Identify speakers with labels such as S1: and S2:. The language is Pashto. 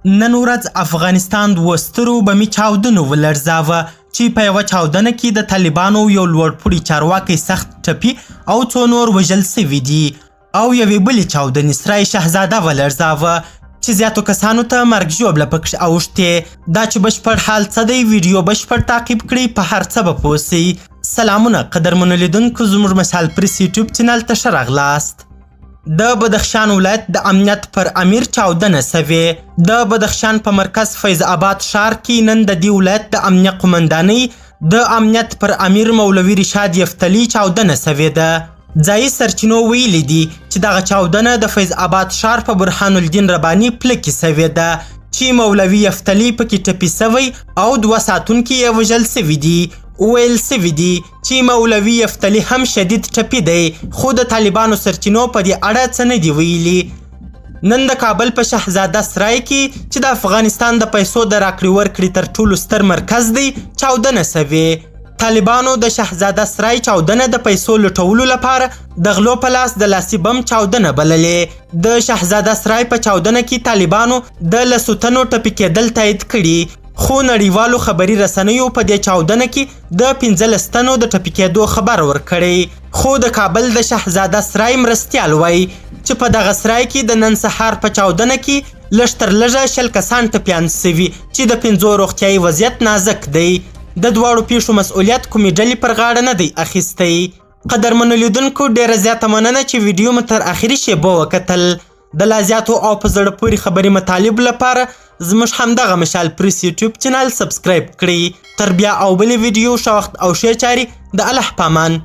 S1: نن ورځ افغانستان دوه سترو بمي چاودنو ولړزاوه چې په یوه چاودنه کې د طالبانو یو لوړپوړي چارواکی سخت ټپي او څو نور وژل سوي دي او یوې بلې چاودنې سرای شهزاده ولړزاوه چې زیاتو کسانو ته مرګ ژوبله پکښې اوښتې. دا چې بشپړ حال څه دی ویډیو بشپړ تعقیب کړئ په هر څه به پوه سئ. سلامونه قدرمنو لیدونکو زموږ مثال پریس یوټیوب چینل ته ښه راغلاست. د بدخشان ولایت د امنیت پر امیر چاودنه سوې. د بدخشان په مرکز فیض آباد ښار کې نن د دې ولایت د امنیه قمندانۍ د امنیت پر امیر مولوي رشاد یفتلي چاودنه سوې ده. ځایي سرچینو ویلي دي چې دغه چاودنه د فیض آباد ښار په برهان الدین رباني پله کې سوې ده چې مولوي یفتلي پکې ټپي سوی او 2 ساتونکي یې وژل سوي دي. ویل سوي دي چې مولوي یفتلي هم شدید ټپي دی خو د طالبانو سرچینو په دې اړه څه نه دي ویلي. نن د کابل په شهزاده سرای کې چې د افغانستان د پیسو د راکړې ورکړې تر ټولو ستر مرکز دی چاودنه سوې. طالبانو د شهزاده سرای چاودنه د پیسو لوټولو لپاره د غلو په لاس د لاسي بم چاودنه بللې. د شهزاده سرای په چاودنه کې طالبانو د لسو تنو ټپي کېدل تایید کړي خو نړیوالو خبري رسنیو په دې چاودنه کې د 15 تنو د ټپي کېدو خبر ورکړی خو د کابل د شهزاده سرای مرستیال وایي چې په دغه سرای کې د نن سهار په چاودنه کې لږ تر لږه 10 کسان ټپیان سوي چې د 5 روغتیایي وضعیت نازک دی. د دواړو پیښو مسؤلیت کومې ډلې پر غاړه نه دی اخیستی. قدرمنو لیدونکو ډیره زیاته مننه چې ویډیو مو تر اخري شیبو وکتل. د لا زیاتو او په زړه پورې خبري مطالب لپاره زموږ همدغه مشال پریس یوټیوب چینل سبسکرایب کړئ. تر بیا او بلې ویډیو ښه وخت او ښې چارې د الله په امان.